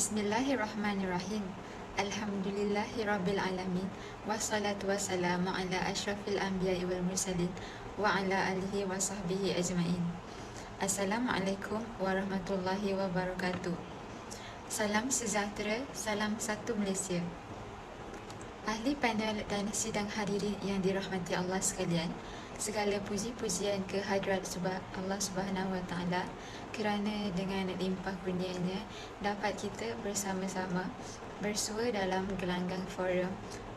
Bismillahirrahmanirrahim. Alhamdulillahirrabbilalamin. Wassalatu wassalamu ala ashrafil anbiya'i wal mursalin wa ala alihi wa sahbihi ajma'in. Assalamualaikum warahmatullahi wabarakatuh. Salam sejahtera, salam satu Malaysia. Ahli panel dan sidang hadirin yang dirahmati Allah sekalian, segala puji-pujian kehadrat Allah Subhanahu Wa Taala kerana dengan limpah kurnianya dapat kita bersama-sama bersua dalam gelanggang forum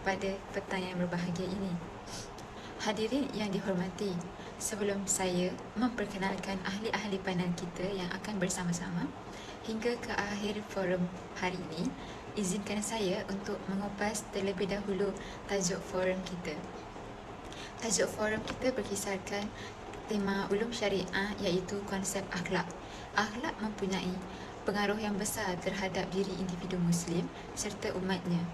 pada petang yang berbahagia ini. Hadirin yang dihormati, sebelum saya memperkenalkan ahli-ahli panel kita yang akan bersama-sama hingga ke akhir forum hari ini, izinkan saya untuk mengupas terlebih dahulu tajuk forum kita. Tajuk forum kita berkisarkan tema ulum syariah, iaitu konsep akhlak. Akhlak mempunyai pengaruh yang besar terhadap diri individu Muslim serta umatnya.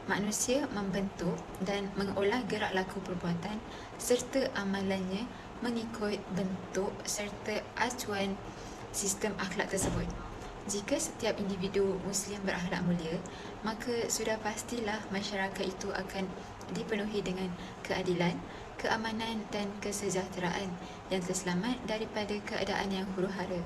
Manusia membentuk dan mengolah gerak laku perbuatan serta amalannya mengikut bentuk serta acuan sistem akhlak tersebut. Jika setiap individu Muslim berakhlak mulia, maka sudah pastilah masyarakat itu akan dipenuhi dengan keadilan, keamanan dan kesejahteraan yang terselamat daripada keadaan yang huru-hara.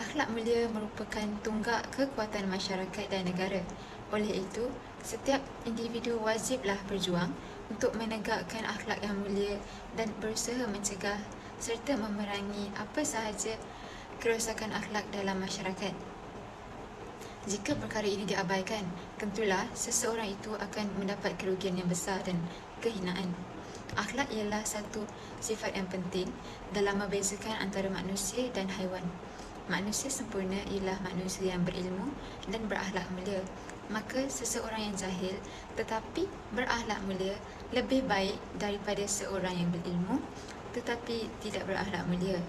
Akhlak mulia merupakan tunggak kekuatan masyarakat dan negara. Oleh itu, setiap individu wajiblah berjuang untuk menegakkan akhlak yang mulia dan berusaha mencegah serta memerangi apa sahaja kerosakan akhlak dalam masyarakat. Jika perkara ini diabaikan, tentulah seseorang itu akan mendapat kerugian yang besar dan kehinaan. Akhlak ialah satu sifat yang penting dalam membezakan antara manusia dan haiwan. Manusia sempurna ialah manusia yang berilmu dan berakhlak mulia. Maka seseorang yang jahil tetapi berakhlak mulia lebih baik daripada seorang yang berilmu tetapi tidak berakhlak mulia.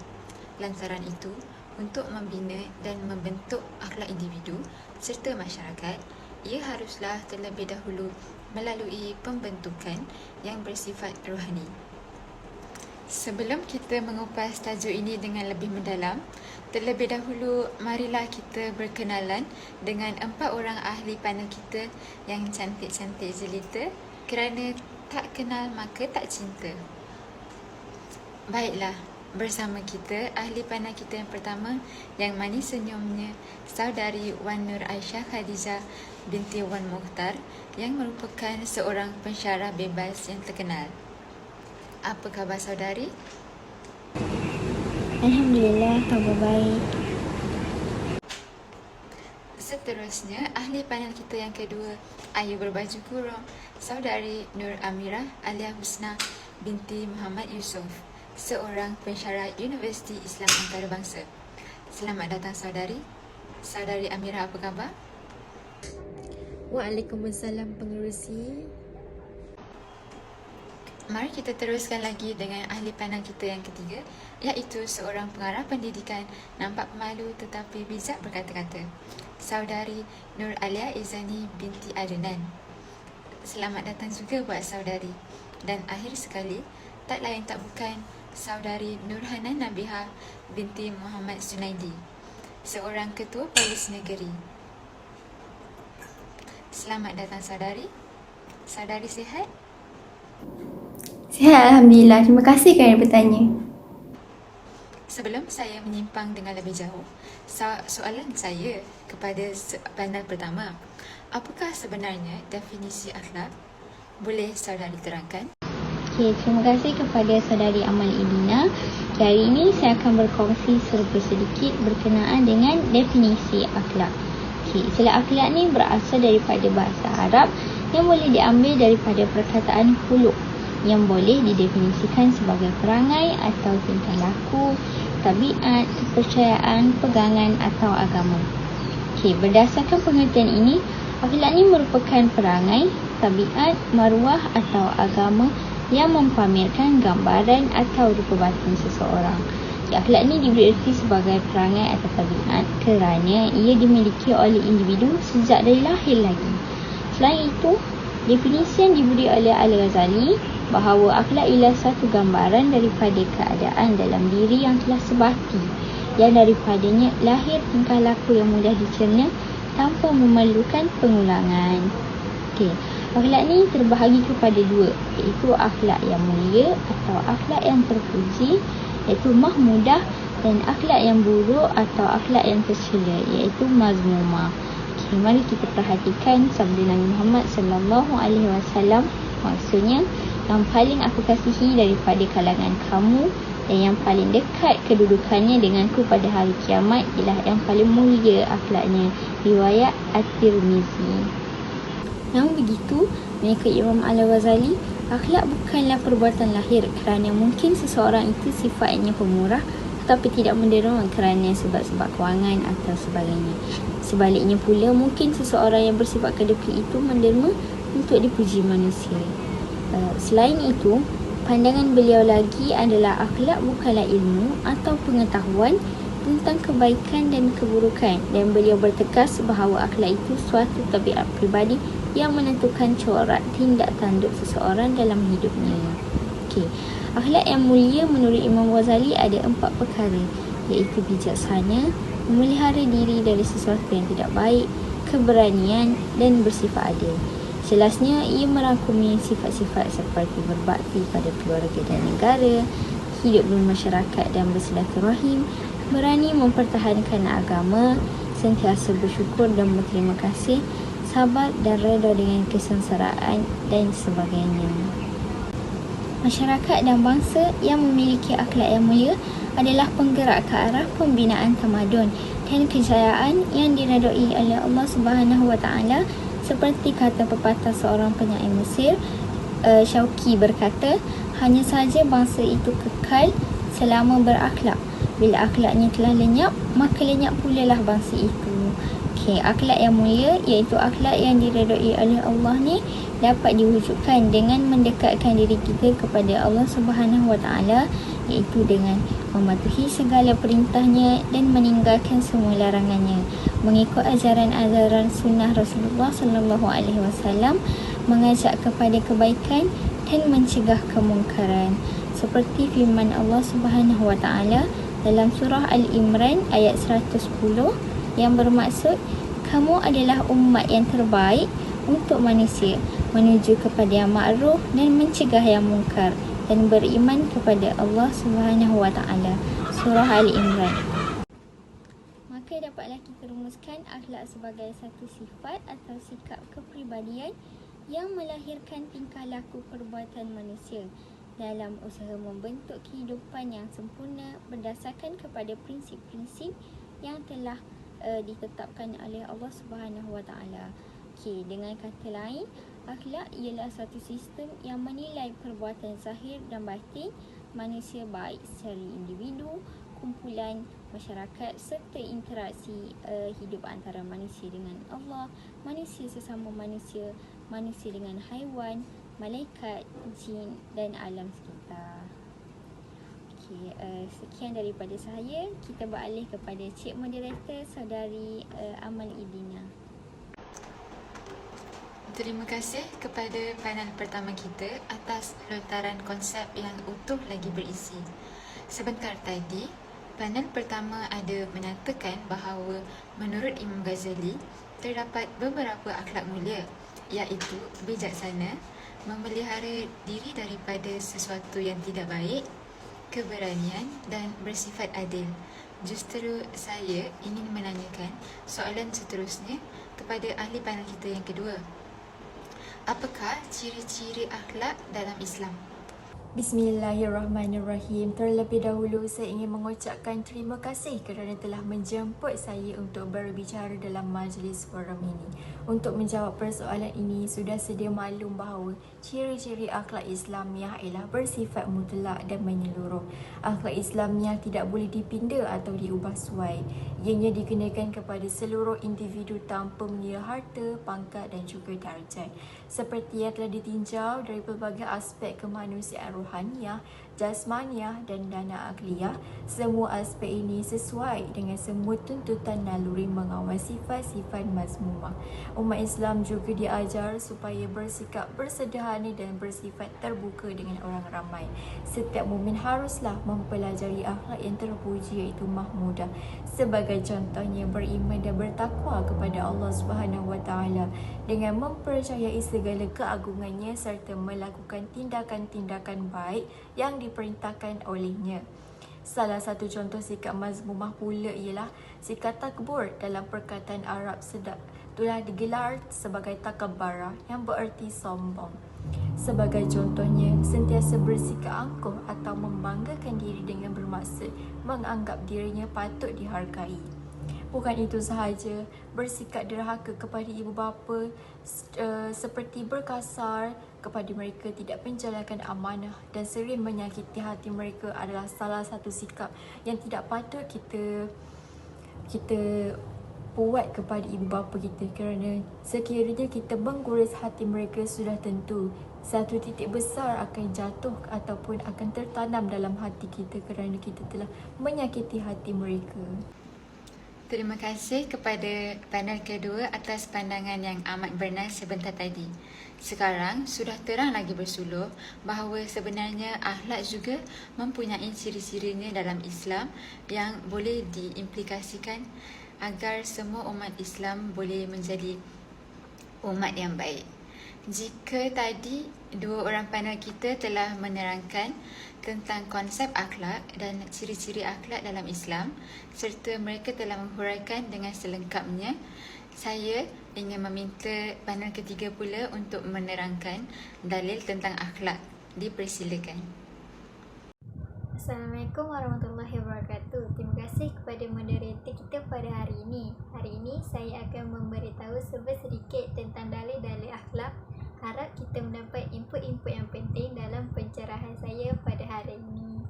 Lantaran itu, untuk membina dan membentuk akhlak individu serta masyarakat, ia haruslah terlebih dahulu melalui pembentukan yang bersifat rohani. Sebelum kita mengupas tajuk ini dengan lebih mendalam, terlebih dahulu marilah kita berkenalan dengan 4 orang ahli panel kita yang cantik-cantik jelita, kerana tak kenal maka tak cinta. Baiklah, bersama kita ahli panel kita yang pertama yang manis senyumnya, saudari Wan Nur Aisyah Khadijah binti Wan Mukhtar yang merupakan seorang pensyarah bebas yang terkenal. Apa khabar saudari? Alhamdulillah, khabar baik. Seterusnya, ahli panel kita yang kedua, ayu berbaju kurung, saudari Nur Amirah Alia Husna binti Muhammad Yusof, seorang pensyarah Universiti Islam Antarabangsa. Selamat datang saudari. Saudari Amirah, apa khabar? Waalaikumsalam pengerusi. Mari kita teruskan lagi dengan ahli panel kita yang ketiga, iaitu seorang pengarah pendidikan nampak pemalu tetapi bijak berkata-kata, saudari Nur Alia Izani binti Adnan. Selamat datang juga buat saudari. Dan akhir sekali, tak lain tak bukan, saudari Nur Hanan Nabiha binti Muhammad Sunaidi, seorang ketua polis negeri. Selamat datang saudari. Saudari sihat? Sihat, Alhamdulillah. Terima kasih kerana bertanya. Sebelum saya menyimpang dengan lebih jauh, soalan saya kepada panel pertama, apakah sebenarnya definisi akhlak? Boleh saudari terangkan? Okey, terima kasih kepada saudari Amal Idina. Hari ini saya akan berkongsi serba sedikit berkenaan dengan definisi akhlak. Okey, istilah akhlak ni berasal daripada bahasa Arab yang boleh diambil daripada perkataan khuluq, yang boleh didefinisikan sebagai perangai atau tingkah laku, tabiat, kepercayaan, pegangan atau agama. Okey, berdasarkan pengertian ini, akhlak ni merupakan perangai, tabiat, maruah atau agama yang mempamerkan gambaran atau rupa batin seseorang. Akhlak ni diberi erti sebagai perangai atau tabiat kerana ia dimiliki oleh individu sejak dari lahir lagi. Selain itu, definisi yang diberi oleh Al-Ghazali bahawa akhlak ialah satu gambaran daripada keadaan dalam diri yang telah sebati yang daripadanya lahir tingkah laku yang mudah dicerna tanpa memerlukan pengulangan. Akhlak ni terbahagi kepada dua, iaitu akhlak yang mulia atau akhlak yang terpuji, iaitu mahmudah, dan akhlak yang buruk atau akhlak yang tercela, iaitu mazmumah. Mari kita perhatikan sabda Nabi Muhammad SAW. Maksudnya, yang paling aku kasihi daripada kalangan kamu dan yang paling dekat kedudukannya denganku pada hari kiamat ialah yang paling mulia akhlaknya. Riwayat At-Tirmizi. Namun begitu, mengikut Imam Al-Ghazali, akhlak bukanlah perbuatan lahir kerana mungkin seseorang itu sifatnya pemurah tetapi tidak menderma kerana sebab-sebab kewangan atau sebagainya. Sebaliknya pula, mungkin seseorang yang bersifat kedekut itu menderma untuk dipuji manusia. Selain itu, pandangan beliau lagi adalah akhlak bukanlah ilmu atau pengetahuan tentang kebaikan dan keburukan, dan beliau bertegas bahawa akhlak itu suatu tabiat pribadi yang menentukan corak tindak tanduk seseorang dalam hidupnya. Akhlak yang mulia menurut Imam Ghazali ada 4 perkara, iaitu bijaksana, memelihara diri dari sesuatu yang tidak baik, keberanian dan bersifat adil. Jelasnya, ia merangkumi sifat-sifat seperti berbakti pada keluarga dan negara, hidup bermasyarakat dan bersilaturahim, berani mempertahankan agama, sentiasa bersyukur dan berterima kasih, sabar dan redha dengan kesengsaraan dan sebagainya. Masyarakat dan bangsa yang memiliki akhlak yang mulia adalah penggerak ke arah pembinaan tamadun dan kejayaan yang diredai oleh Allah Subhanahu Wa Taala, seperti kata pepatah seorang penyair Mesir, Syauqi berkata, hanya saja bangsa itu kekal selama berakhlak. Bila akhlaknya telah lenyap, maka lenyap pula lah bangsa itu. Akhlak yang mulia, iaitu akhlak yang diredai oleh Allah ni, dapat diwujudkan dengan mendekatkan diri kita kepada Allah Subhanahu Wa Taala, iaitu dengan mematuhi segala perintahnya dan meninggalkan semua larangannya, mengikut ajaran-ajaran sunnah Rasulullah SAW, mengajak kepada kebaikan dan mencegah kemungkaran, seperti firman Allah Subhanahu Wa Taala dalam surah Al-Imran ayat 110 yang bermaksud, kamu adalah umat yang terbaik untuk manusia, menuju kepada yang ma'ruf dan mencegah yang mungkar, dan beriman kepada Allah Subhanahu Wa Taala. Surah Al-Imran. Maka dapatlah kita rumuskan akhlak sebagai satu sifat atau sikap kepribadian yang melahirkan tingkah laku perbuatan manusia dalam usaha membentuk kehidupan yang sempurna berdasarkan kepada prinsip-prinsip yang telah ditetapkan oleh Allah Subhanahu Wa Taala. Dengan kata lain, akhlak ialah satu sistem yang menilai perbuatan zahir dan batin manusia, baik secara individu, kumpulan, masyarakat serta interaksi hidup antara manusia dengan Allah, manusia sesama manusia, manusia dengan haiwan, malaikat, jin dan alam sekitar. Sekian daripada saya. Kita beralih kepada Cik Moderator, Saudari Amal Idina. Terima kasih kepada panel pertama kita atas lontaran konsep yang utuh lagi berisi. Sebentar tadi, panel pertama ada menyatakan bahawa menurut Imam Ghazali, terdapat beberapa akhlak mulia, iaitu bijaksana, memelihara diri daripada sesuatu yang tidak baik, keberanian dan bersifat adil. Justru saya ingin menanyakan soalan seterusnya kepada ahli panel kita yang kedua. Apakah ciri-ciri akhlak dalam Islam? Bismillahirrahmanirrahim. Terlebih dahulu saya ingin mengucapkan terima kasih kerana telah menjemput saya untuk berbicara dalam majlis forum ini. Untuk menjawab persoalan ini, sudah sedia maklum bahawa ciri-ciri akhlak Islamiah ialah bersifat mutlak dan menyeluruh. Akhlak Islamiah tidak boleh dipinda atau diubah suai. Ianya dikenakan kepada seluruh individu tanpa mengira harta, pangkat dan juga darjat. Seperti yang telah ditinjau dari pelbagai aspek kemanusiaan rohaniah jasmaniah dan dana akliyah. Semua aspek ini sesuai dengan semua tuntutan naluri mengawal sifat-sifat mazmumah. Umat Islam juga diajar supaya bersikap bersederhana dan bersifat terbuka dengan orang ramai. Setiap mukmin haruslah mempelajari akhlak yang terpuji iaitu mahmudah. Sebagai contohnya, beriman dan bertakwa kepada Allah Subhanahu Wa Taala dengan mempercayai segala keagungannya serta melakukan tindakan-tindakan baik yang diperintahkan olehnya. Salah satu contoh sikap mazmumah pula ialah sikap takbur dalam perkataan Arab sedap telah digelar sebagai takabbarah yang bererti sombong. Sebagai contohnya, sentiasa bersikap angkuh atau membanggakan diri dengan bermaksud menganggap dirinya patut dihargai. Bukan itu sahaja, bersikap derhaka kepada ibu bapa seperti berkasar kepada mereka, tidak menjalankan amanah dan sering menyakiti hati mereka adalah salah satu sikap yang tidak patut kita buat kepada ibu bapa kita, kerana sekiranya kita menggores hati mereka, sudah tentu satu titik besar akan jatuh ataupun akan tertanam dalam hati kita kerana kita telah menyakiti hati mereka. Terima kasih kepada panel kedua atas pandangan yang amat bernas sebentar tadi. Sekarang sudah terang lagi bersuluh bahawa sebenarnya akhlak juga mempunyai ciri-cirinya dalam Islam yang boleh diimplikasikan agar semua umat Islam boleh menjadi umat yang baik. Jika tadi dua orang panel kita telah menerangkan tentang konsep akhlak dan ciri-ciri akhlak dalam Islam serta mereka telah menghuraikan dengan selengkapnya, saya ingin meminta panel ketiga pula untuk menerangkan dalil tentang akhlak. Dipersilakan. Assalamualaikum warahmatullahi wabarakatuh. Terima kasih kepada moderator kita pada hari ini. Hari ini saya akan memberitahu sedikit tentang dalil-dalil akhlak. Harap kita mendapat input-input yang penting dalam pencerahan saya pada hari ini.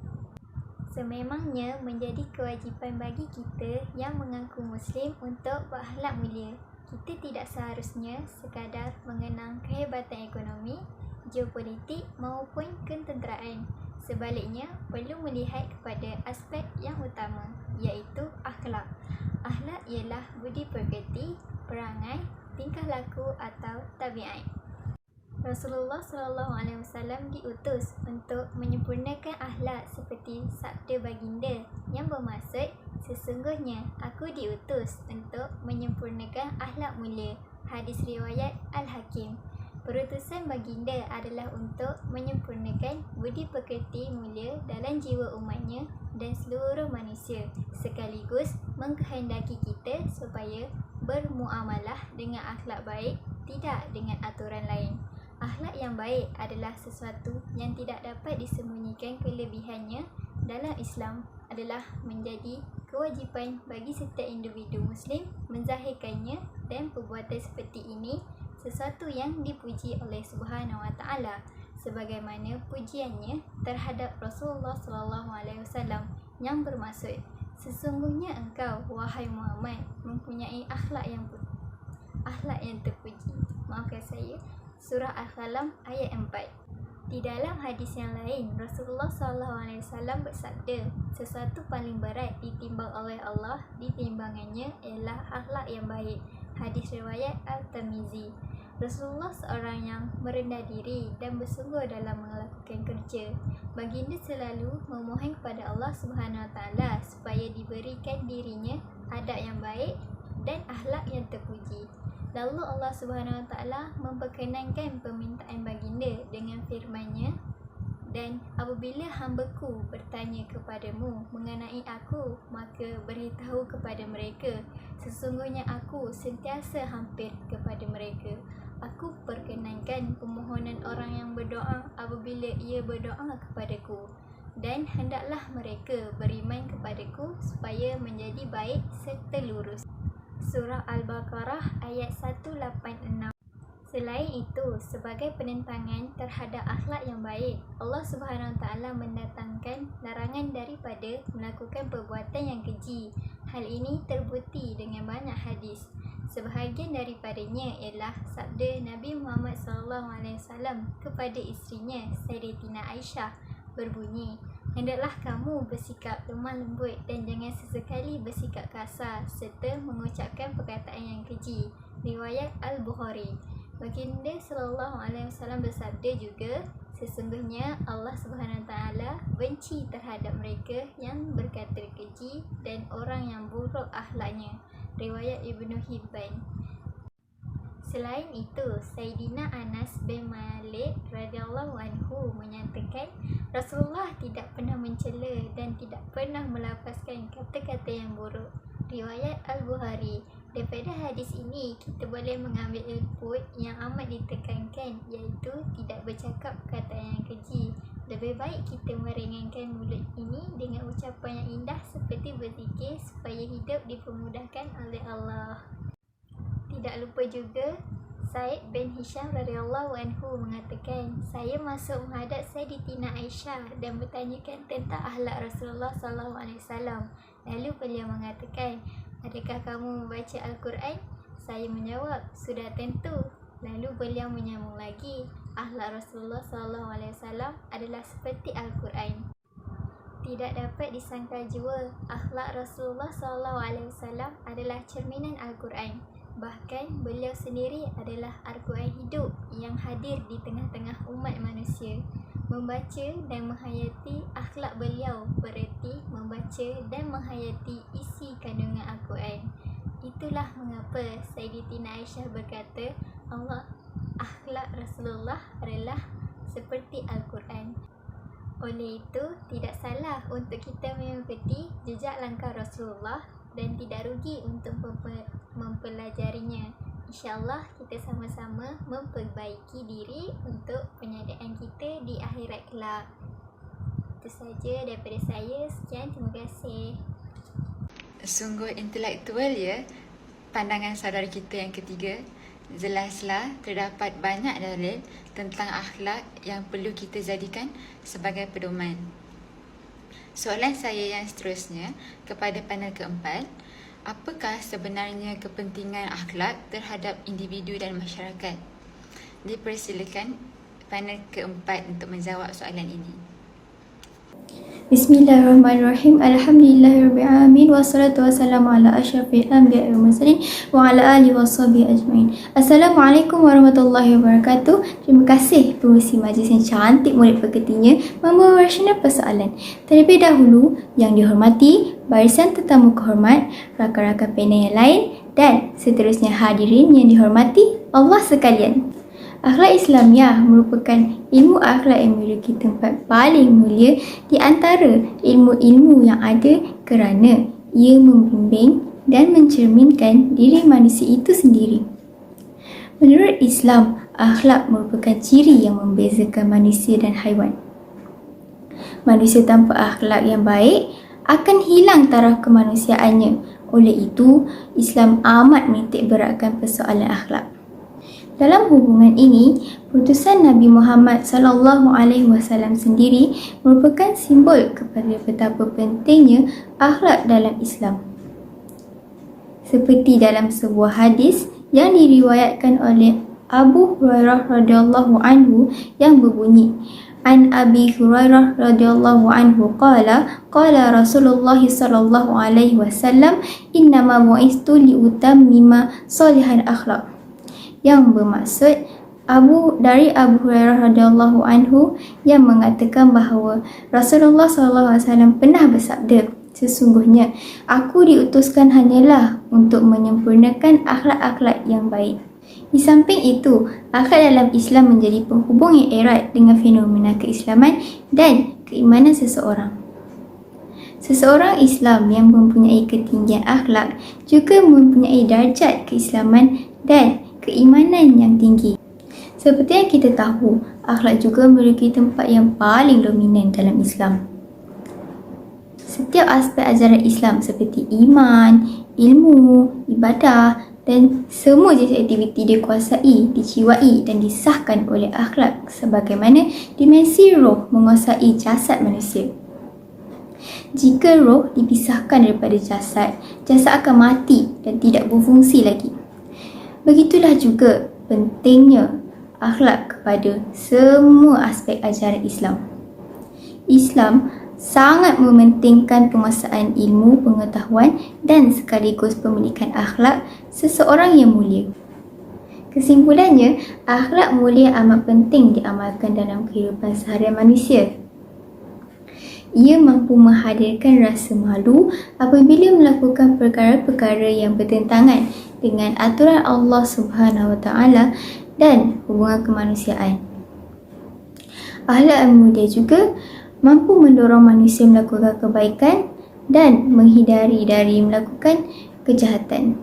Sememangnya menjadi kewajipan bagi kita yang mengaku Muslim untuk berakhlak mulia. Kita tidak seharusnya sekadar mengenang kehebatan ekonomi, geopolitik maupun ketenteraan. Sebaliknya, perlu melihat kepada aspek yang utama, iaitu akhlak. Akhlak ialah budi pekerti, perangai, tingkah laku atau tabiat. Rasulullah SAW diutus untuk menyempurnakan akhlak seperti sabda baginda yang bermaksud, sesungguhnya aku diutus untuk menyempurnakan akhlak mulia. Hadis riwayat Al-Hakim. Perutusan baginda adalah untuk menyempurnakan budi pekerti mulia dalam jiwa umatnya dan seluruh manusia, sekaligus mengkehendaki kita supaya bermuamalah dengan akhlak baik, tidak dengan aturan lain. Akhlak yang baik adalah sesuatu yang tidak dapat disembunyikan. Kelebihannya dalam Islam adalah menjadi kewajipan bagi setiap individu Muslim menzahirkannya, dan perbuatan seperti ini sesuatu yang dipuji oleh Subhanahu Wa Taala, sebagaimana pujiannya terhadap Rasulullah SAW yang bermaksud, sesungguhnya engkau wahai Muhammad mempunyai akhlak yang terpuji. Maafkan saya. Surah Al-Qalam ayat 4. Di dalam hadis yang lain, Rasulullah SAW bersabda, sesuatu paling berat ditimbang oleh Allah di timbangannya ialah akhlak yang baik. Hadis riwayat Al-Tirmizi. Rasulullah seorang yang merendah diri dan bersungguh dalam melakukan kerja. Baginda selalu memohon kepada Allah Subhanahu Wa Taala supaya diberikan dirinya adab yang baik dan akhlak yang terpuji. Lalu Allah Subhanahu Wa Taala memperkenankan permintaan baginda dengan firman-Nya, dan apabila hamba-Ku bertanya kepadamu mengenai Aku, maka beritahu kepada mereka, sesungguhnya Aku sentiasa hampir kepada mereka. Aku perkenankan permohonan orang yang berdoa apabila ia berdoa kepadaku, dan hendaklah mereka beriman kepadaku supaya menjadi baik serta lurus. Surah Al-Baqarah ayat 186. Selain itu, sebagai penentangan terhadap akhlak yang baik, Allah Subhanahu Wa Taala mendatangkan larangan daripada melakukan perbuatan yang keji. Hal ini terbukti dengan banyak hadis. Sebahagian daripadanya ialah sabda Nabi Muhammad SAW kepada isterinya Sayyidatina Aisyah, berbunyi, hendaklah kamu bersikap lemah lembut dan jangan sesekali bersikap kasar serta mengucapkan perkataan yang keji. Riwayat Al-Bukhari. Baginda sallallahu alaihi wasallam bersabda juga, sesungguhnya Allah Subhanahu Wa Taala benci terhadap mereka yang berkata keji dan orang yang buruk akhlaknya. Riwayat Ibnu Hibban. Selain itu, Sayyidina Anas bin Malik radhiyallahu anhu menyatakan Rasulullah tidak pernah mencela dan tidak pernah melafazkan kata-kata yang buruk. Riwayat Al-Bukhari. Daripada hadis ini, kita boleh mengambil input yang amat ditekankan, iaitu tidak bercakap perkataan yang keji. Lebih baik kita meringankan mulut ini dengan ucapan yang indah seperti berzikir supaya hidup dipermudahkan oleh Allah. Tidak lupa juga, Said bin Hisham radhiyallahu anhu mengatakan, saya masuk menghadap Sayyidatina Aisyah dan bertanyakan tentang akhlak Rasulullah sallallahu alaihi wasallam. Lalu beliau mengatakan, adakah kamu membaca Al-Quran? Saya menjawab, sudah tentu. Lalu beliau menyambung lagi, akhlak Rasulullah sallallahu alaihi wasallam adalah seperti Al-Quran. Tidak dapat disangka jua, akhlak Rasulullah sallallahu alaihi wasallam adalah cerminan Al-Quran. Bahkan beliau sendiri adalah Al-Quran hidup yang hadir di tengah-tengah umat manusia. Membaca dan menghayati akhlak beliau bererti membaca dan menghayati isi kandungan Al-Quran. Itulah mengapa Sayyidatina Aisyah berkata, akhlak Rasulullah adalah seperti Al-Quran. Oleh itu, tidak salah untuk kita mengikuti jejak langkah Rasulullah dan tidak rugi untuk mempelajarinya. InsyaAllah kita sama-sama memperbaiki diri untuk penyediaan kita di akhirat kelak. Itu saja daripada saya. Sekian, terima kasih. Sungguh intelektual ya pandangan saudara kita yang ketiga. Jelaslah terdapat banyak dalil tentang akhlak yang perlu kita jadikan sebagai pedoman. Soalan saya yang seterusnya kepada panel keempat, apakah sebenarnya kepentingan akhlak terhadap individu dan masyarakat? Dipersilakan panel keempat untuk menjawab soalan ini. Bismillahirrahmanirrahim. Alhamdulillahirrahmanirrahim. Wassalatu wassalamu ala asyrafil anbiya'i wal mursalin wa ala alihi washabihi ajma'in. Assalamualaikum warahmatullahi wabarakatuh. Terima kasih pengurusi majlis yang cantik murid pekertinya membawa rasional persoalan. Terlebih dahulu, yang dihormati barisan tetamu kehormat, rakan-rakan panel yang lain dan seterusnya hadirin yang dihormati Allah sekalian. Akhlak Islamiah merupakan ilmu akhlak yang memiliki tempat paling mulia di antara ilmu-ilmu yang ada kerana ia membimbing dan mencerminkan diri manusia itu sendiri. Menurut Islam, akhlak merupakan ciri yang membezakan manusia dan haiwan. Manusia tanpa akhlak yang baik akan hilang taraf kemanusiaannya. Oleh itu, Islam amat menitik beratkan persoalan akhlak. Dalam hubungan ini, putusan Nabi Muhammad SAW sendiri merupakan simbol kepada betapa pentingnya akhlak dalam Islam. Seperti dalam sebuah hadis yang diriwayatkan oleh Abu Hurairah radhiyallahu anhu yang berbunyi, An Abi Hurairah radhiyallahu anhu qala Rasulullah sallallahu alaihi wasallam, innama bu'istu liutammima salihal akhlaq. Yang bermaksud dari Abu Hurairah radhiyallahu anhu yang mengatakan bahawa Rasulullah SAW pernah bersabda, sesungguhnya aku diutuskan hanyalah untuk menyempurnakan akhlak-akhlak yang baik. Di samping itu, akhlak dalam Islam menjadi penghubung yang erat dengan fenomena keislaman dan keimanan seseorang. Seseorang Islam yang mempunyai ketinggian akhlak juga mempunyai darjat keislaman dan keimanan yang tinggi. Seperti yang kita tahu, akhlak juga memiliki tempat yang paling dominan dalam Islam. Setiap aspek ajaran Islam seperti iman, ilmu, ibadah dan semua jenis aktiviti dikuasai, dijiwai dan disahkan oleh akhlak sebagaimana dimensi roh menguasai jasad manusia. Jika roh dipisahkan daripada jasad, jasad akan mati dan tidak berfungsi lagi. Begitulah juga pentingnya akhlak kepada semua aspek ajaran Islam. Islam sangat mementingkan penguasaan ilmu, pengetahuan dan sekaligus pemilikan akhlak seseorang yang mulia. Kesimpulannya, akhlak mulia amat penting diamalkan dalam kehidupan seharian manusia. Ia mampu menghadirkan rasa malu apabila melakukan perkara-perkara yang bertentangan dengan aturan Allah Subhanahu Wa Taala dan hubungan kemanusiaan. Akhlak yang mulia juga mampu mendorong manusia melakukan kebaikan dan menghindari dari melakukan kejahatan.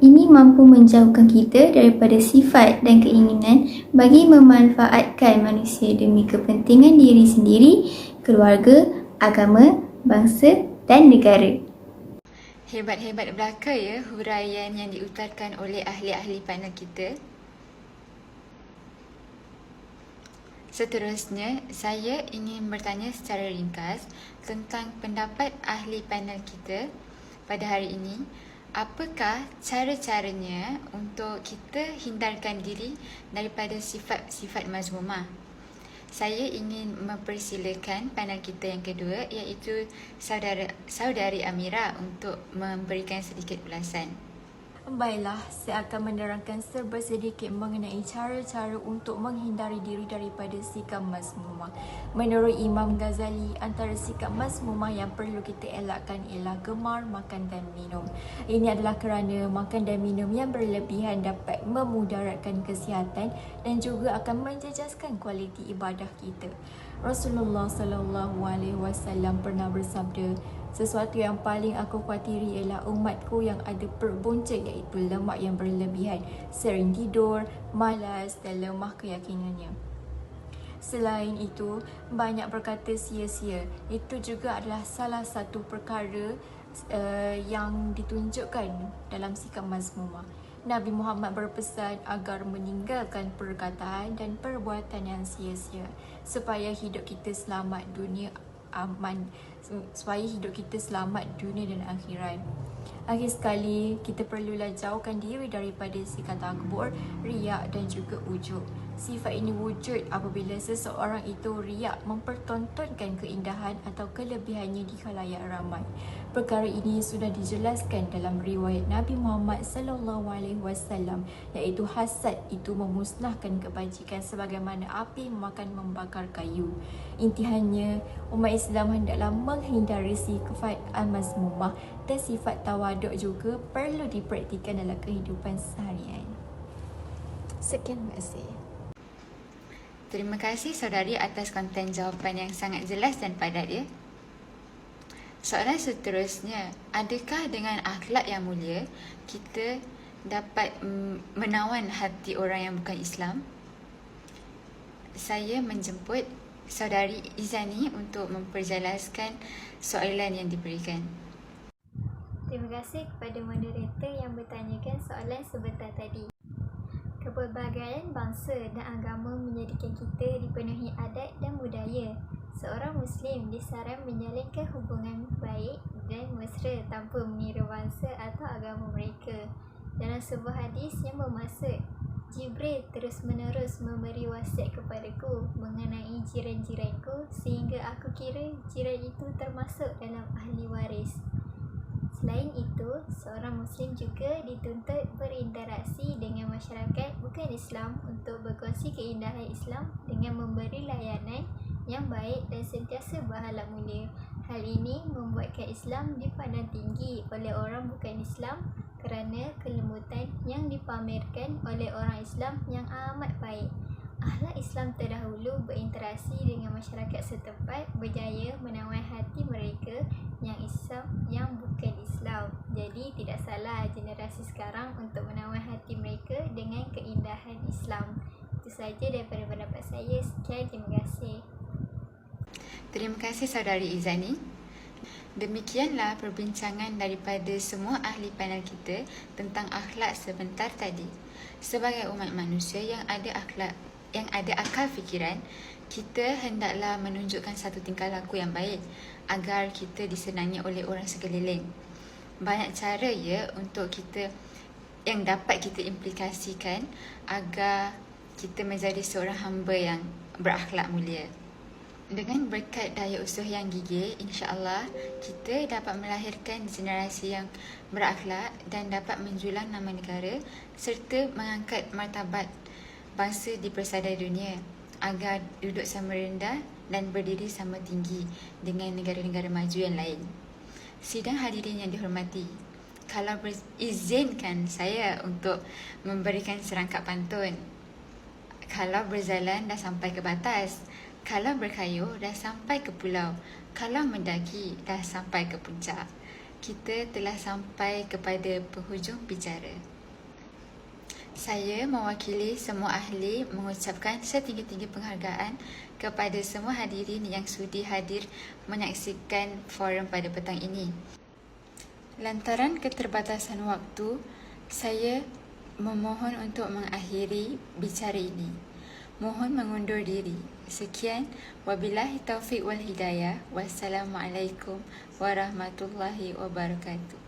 Ini mampu menjauhkan kita daripada sifat dan keinginan bagi memanfaatkan manusia demi kepentingan diri sendiri, keluarga, agama, bangsa dan negara. Hebat-hebat belaka ya huraian yang diutarakan oleh ahli-ahli panel kita. Seterusnya, saya ingin bertanya secara ringkas tentang pendapat ahli panel kita pada hari ini. Apakah cara-caranya untuk kita hindarkan diri daripada sifat-sifat mazmumah? Saya ingin mempersilakan panel kita yang kedua, iaitu saudari Amira untuk memberikan sedikit ulasan. Baiklah, saya akan menerangkan sedikit mengenai cara-cara untuk menghindari diri daripada sikap mazmumah. Menurut Imam Ghazali, antara sikap mazmumah yang perlu kita elakkan ialah gemar makan dan minum. Ini adalah kerana makan dan minum yang berlebihan dapat memudaratkan kesihatan dan juga akan menjejaskan kualiti ibadah kita. Rasulullah SAW pernah bersabda, sesuatu yang paling aku khawatiri ialah umatku yang ada perut buncit, iaitu lemak yang berlebihan, sering tidur, malas dan lemah keyakinannya. Selain itu, banyak berkata sia-sia. Itu juga adalah salah satu perkara yang ditunjukkan dalam sikap mazmumah. Nabi Muhammad berpesan agar meninggalkan perkataan dan perbuatan yang sia-sia supaya hidup kita selamat dunia dunia dan akhirat. Akhir sekali, kita perlulah jauhkan diri daripada sikap takbur, riak dan juga ujub. Sifat ini wujud apabila seseorang itu riak mempertontonkan keindahan atau kelebihannya di khalayak ramai. Perkara ini sudah dijelaskan dalam riwayat Nabi Muhammad SAW, iaitu hasad itu memusnahkan kebajikan sebagaimana api membakar kayu. Intihannya, umat Islam hendaklah menghindari sifat al-mazmumah dan sifat tawaduk juga perlu dipraktikkan dalam kehidupan seharian. Sekian, terima kasih. Terima kasih saudari atas konten jawapan yang sangat jelas dan padat ya. Soalan seterusnya, adakah dengan akhlak yang mulia kita dapat menawan hati orang yang bukan Islam? Saya menjemput saudari Izani untuk memperjelaskan soalan yang diberikan. Terima kasih kepada moderator yang bertanyakan soalan sebentar tadi. Kepelbagaian bangsa dan agama menjadikan kita dipenuhi adat dan budaya. Seorang Muslim disaran menjalinkan hubungan baik dan mesra tanpa meniru bangsa atau agama mereka. Dalam sebuah hadis yang bermaksud, Jibril terus-menerus memberi wasiat kepadaku mengenai jiran-jiranku sehingga aku kira jiran itu termasuk dalam ahli waris. Selain itu, seorang Muslim juga dituntut berinteraksi dengan masyarakat bukan Islam untuk berkongsi keindahan Islam dengan memberi layanan yang baik dan sentiasa berakhlak mulia. Hal ini membuatkan Islam dipandang tinggi oleh orang bukan Islam kerana kelembutan yang dipamerkan oleh orang Islam yang amat baik. Akhlak Islam terdahulu berinteraksi dengan masyarakat setempat berjaya menawan hati mereka yang Islam yang bukan Islam. Jadi tidak salah generasi sekarang untuk menawan hati mereka dengan keindahan Islam. Itu saja daripada pendapat saya. Sekian, terima kasih. Terima kasih saudari Izani. Demikianlah perbincangan daripada semua ahli panel kita tentang akhlak sebentar tadi. Sebagai umat manusia yang ada akal fikiran, kita hendaklah menunjukkan satu tingkah laku yang baik agar kita disenangi oleh orang sekeliling. Banyak cara ya untuk kita yang dapat kita implikasikan agar kita menjadi seorang hamba yang berakhlak mulia. Dengan berkat daya usaha yang gigih, insya-Allah kita dapat melahirkan generasi yang berakhlak dan dapat menjulang nama negara serta mengangkat martabat bangsa di persada dunia agar duduk sama rendah dan berdiri sama tinggi dengan negara-negara maju yang lain. Sidang hadirin yang dihormati, kalau berizinkan saya untuk memberikan serangkap pantun. Kalau berjalan dah sampai ke batas, kalau berkayuh dah sampai ke pulau, kalau mendaki dah sampai ke puncak. Kita telah sampai kepada penghujung bicara. Saya mewakili semua ahli mengucapkan setinggi-tinggi penghargaan kepada semua hadirin yang sudi hadir menyaksikan forum pada petang ini. Lantaran keterbatasan waktu, saya memohon untuk mengakhiri bicara ini. Mohon mengundur diri. Sekian, wabillahi taufiq wal hidayah. Wassalamualaikum warahmatullahi wabarakatuh.